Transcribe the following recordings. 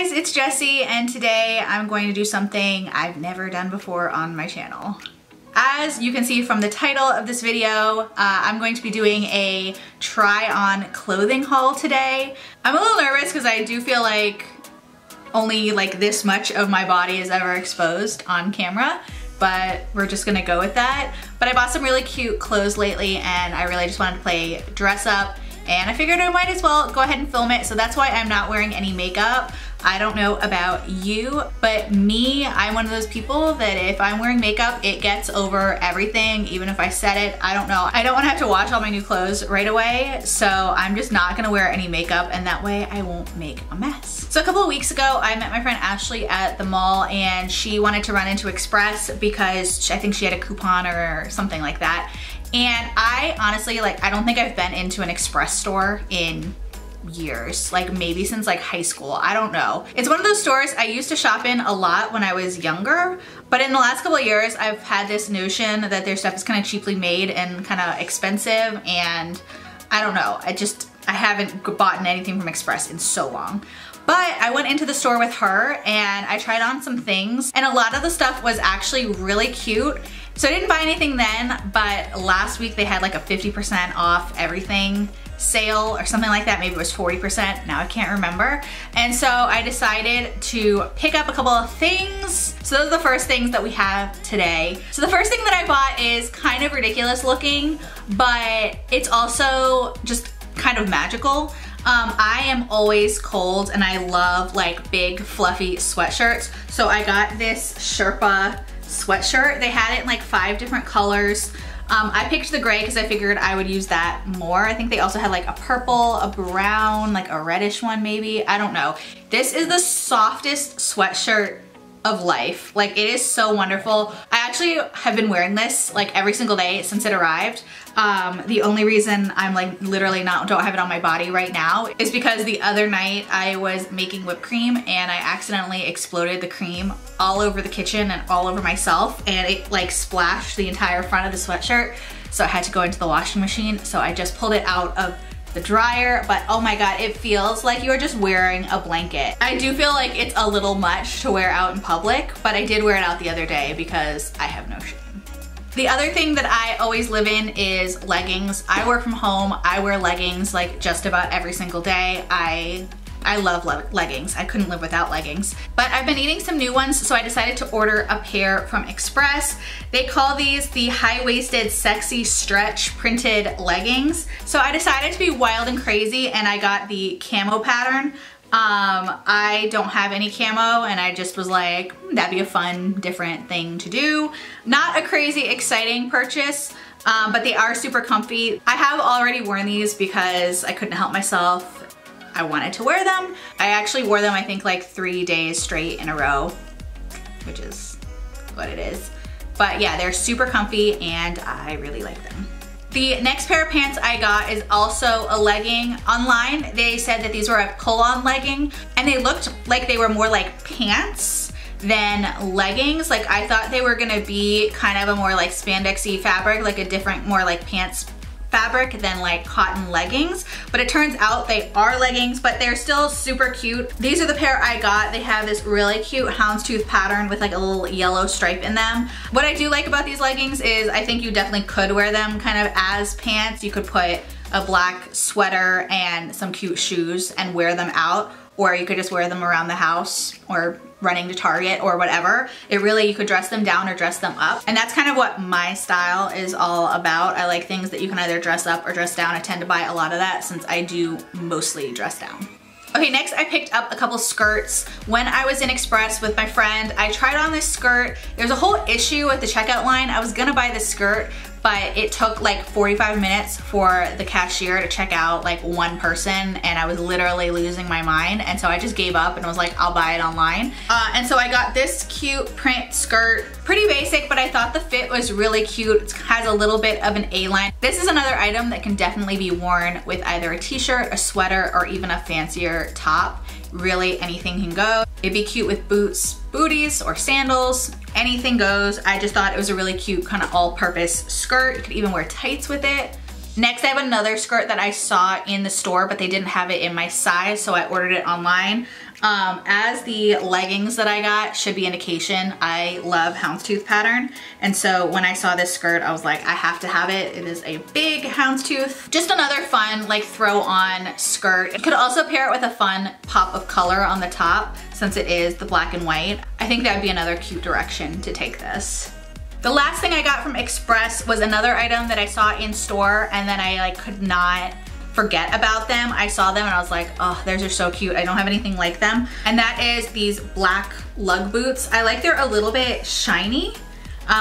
guys, it's Jessie, and today I'm going to do something I've never done before on my channel. As you can see from the title of this video, I'm going to be doing a try-on clothing haul today. I'm a little nervous because I do feel like only like this much of my body is ever exposed on camera, but we're just gonna go with that. But I bought some really cute clothes lately and I really just wanted to play dress up, and I figured I might as well go ahead and film it, so that's why I'm not wearing any makeup. I don't know about you, but me, I'm one of those people that if I'm wearing makeup, it gets over everything, even if I said it. I don't know. I don't want to have to wash all my new clothes right away, so I'm just not gonna wear any makeup, and that way I won't make a mess. So a couple of weeks ago, I met my friend Ashley at the mall, and she wanted to run into Express because I think she had a coupon or something like that. And I honestly, I don't think I've been into an Express store in years, like maybe since like high school. I don't know. It's one of those stores I used to shop in a lot when I was younger, but in the last couple of years I've had this notion that their stuff is kind of cheaply made and kind of expensive, and I don't know. I haven't bought anything from Express in so long. But I went into the store with her and I tried on some things, and a lot of the stuff was actually really cute. So I didn't buy anything then, but last week they had like a 50% off everything sale or something like that. Maybe it was 40%, now I can't remember. And so I decided to pick up a couple of things. So those are the first things that we have today. So the first thing that I bought is kind of ridiculous looking, but it's also just kind of magical. I am always cold and I love like big fluffy sweatshirts. So I got this Sherpa Sweatshirt. They had it in like 5 different colors. I picked the gray because I figured I would use that more. I think they also had like a purple, a brown, like a reddish one maybe. I don't know. This is the softest sweatshirt of life. Like, it is so wonderful. I actually have been wearing this like every single day since it arrived. The only reason I'm like literally don't have it on my body right now is because the other night I was making whipped cream and I accidentally exploded the cream all over the kitchen and all over myself, and it like splashed the entire front of the sweatshirt. So I had to go into the washing machine. So I just pulled it out of the dryer, but oh my god, it feels like you're just wearing a blanket. I do feel like it's a little much to wear out in public, but I did wear it out the other day because I have no shame. The other thing that I always live in is leggings. I work from home. I wear leggings like just about every single day. I love leggings. I couldn't live without leggings. But I've been needing some new ones, so I decided to order a pair from Express. They call these the high-waisted sexy stretch printed leggings. So I decided to be wild and crazy and I got the camo pattern. I don't have any camo and I just was like, that'd be a fun, different thing to do. Not a crazy exciting purchase, but they are super comfy. I have already worn these because I couldn't help myself. I wanted to wear them. I actually wore them I think like 3 days straight in a row, which is what it is. But yeah, they're super comfy and I really like them. The next pair of pants I got is also a legging. Online, they said that these were a pull-on legging, and they looked like they were more like pants than leggings. Like, I thought they were gonna be kind of a more like spandexy fabric, like a different, more like pants fabric than like cotton leggings, but it turns out they are leggings, but they're still super cute. These are the pair I got. They have this really cute houndstooth pattern with like a little yellow stripe in them. What I do like about these leggings is I think you definitely could wear them kind of as pants. You could put a black sweater and some cute shoes and wear them out, or you could just wear them around the house or running to Target or whatever. You could dress them down or dress them up. And that's kind of what my style is all about. I like things that you can either dress up or dress down. I tend to buy a lot of that since I do mostly dress down. Okay, next I picked up a couple skirts. When I was in Express with my friend, I tried on this skirt. There's a whole issue with the checkout line. I was gonna buy this skirt, but it took like 45 minutes for the cashier to check out like one person, and I was literally losing my mind, and so I just gave up and was like, I'll buy it online. And so I got this cute print skirt. Pretty basic, but I thought the fit was really cute. It has a little bit of an A-line. This is another item that can definitely be worn with either a t-shirt, a sweater, or even a fancier top. Really, anything can go. It'd be cute with boots, booties, or sandals. Anything goes. I just thought it was a really cute kind of all-purpose skirt. You could even wear tights with it. Next, I have another skirt that I saw in the store, but they didn't have it in my size, so I ordered it online. As the leggings that I got should be indication, I love houndstooth pattern. And so when I saw this skirt, I was like, I have to have it. It is a big houndstooth. Just another fun like throw on skirt. You could also pair it with a fun pop of color on the top since it is the black and white. I think that would be another cute direction to take this. The last thing I got from Express was another item that I saw in store and then I like could not forget about them. I saw them and I was like, oh, those are so cute. I don't have anything like them. And that is these black lug boots. I like they're a little bit shiny,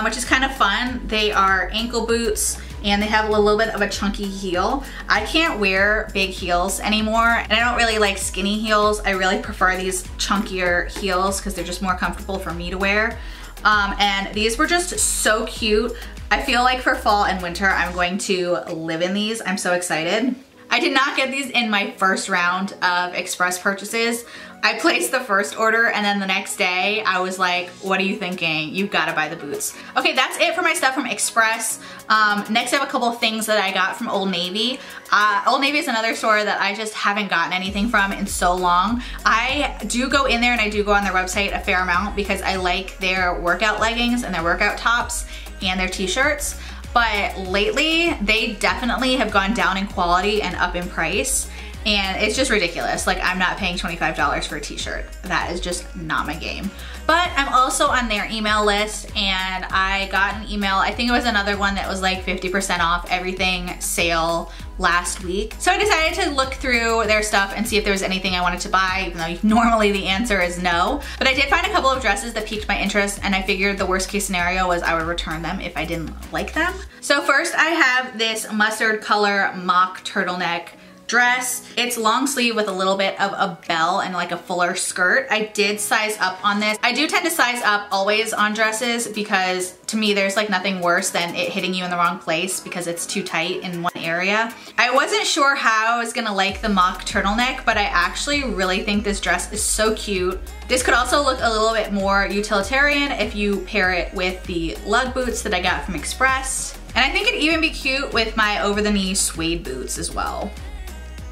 which is kind of fun. They are ankle boots and they have a little bit of a chunky heel. I can't wear big heels anymore and I don't really like skinny heels. I really prefer these chunkier heels because they're just more comfortable for me to wear. And these were just so cute. I feel like for fall and winter, I'm going to live in these. I'm so excited. I did not get these in my first round of Express purchases. I placed the first order and then the next day I was like, what are you thinking? You've got to buy the boots. Okay, that's it for my stuff from Express. Next I have a couple of things that I got from Old Navy. Old Navy is another store that I just haven't gotten anything from in so long. I do go in there and I do go on their website a fair amount because I like their workout leggings and their workout tops and their t-shirts. But lately, they definitely have gone down in quality and up in price. And it's just ridiculous. Like, I'm not paying $25 for a t-shirt. That is just not my game. But I'm also on their email list and I got an email, I think it was another one that was like 50% off everything sale last week. So I decided to look through their stuff and see if there was anything I wanted to buy, even though normally the answer is no. But I did find a couple of dresses that piqued my interest and I figured the worst case scenario was I would return them if I didn't like them. So first I have this mustard color mock turtleneck dress. It's long sleeve with a little bit of a bell and like a fuller skirt. I did size up on this. I do tend to size up always on dresses because to me there's like nothing worse than it hitting you in the wrong place because it's too tight in one area. I wasn't sure how I was gonna like the mock turtleneck, but I actually really think this dress is so cute. This could also look a little bit more utilitarian if you pair it with the lug boots that I got from Express. And I think it'd even be cute with my over-the-knee suede boots as well.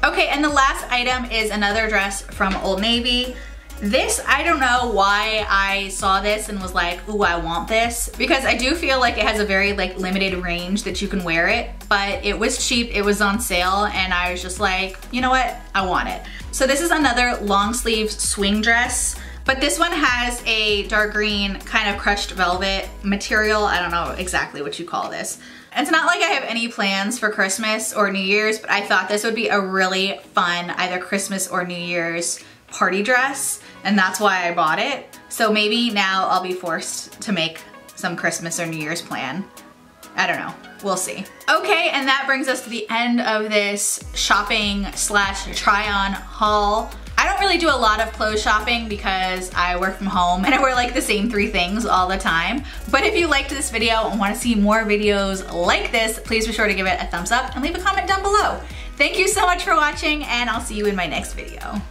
Okay, and the last item is another dress from Old Navy. This, I don't know why I saw this and was like, ooh, I want this. Because I do feel like it has a very like limited range that you can wear it, but it was cheap, it was on sale, and I was just like, you know what, I want it. So this is another long sleeve swing dress, but this one has a dark green kind of crushed velvet material. I don't know exactly what you call this. It's not like I have any plans for Christmas or New Year's, but I thought this would be a really fun either Christmas or New Year's party dress, and that's why I bought it. So maybe now I'll be forced to make some Christmas or New Year's plan. I don't know, we'll see. Okay, and that brings us to the end of this shopping slash try on haul. I don't really do a lot of clothes shopping because I work from home and I wear like the same 3 things all the time. But if you liked this video and want to see more videos like this, please be sure to give it a thumbs up and leave a comment down below. Thank you so much for watching and I'll see you in my next video.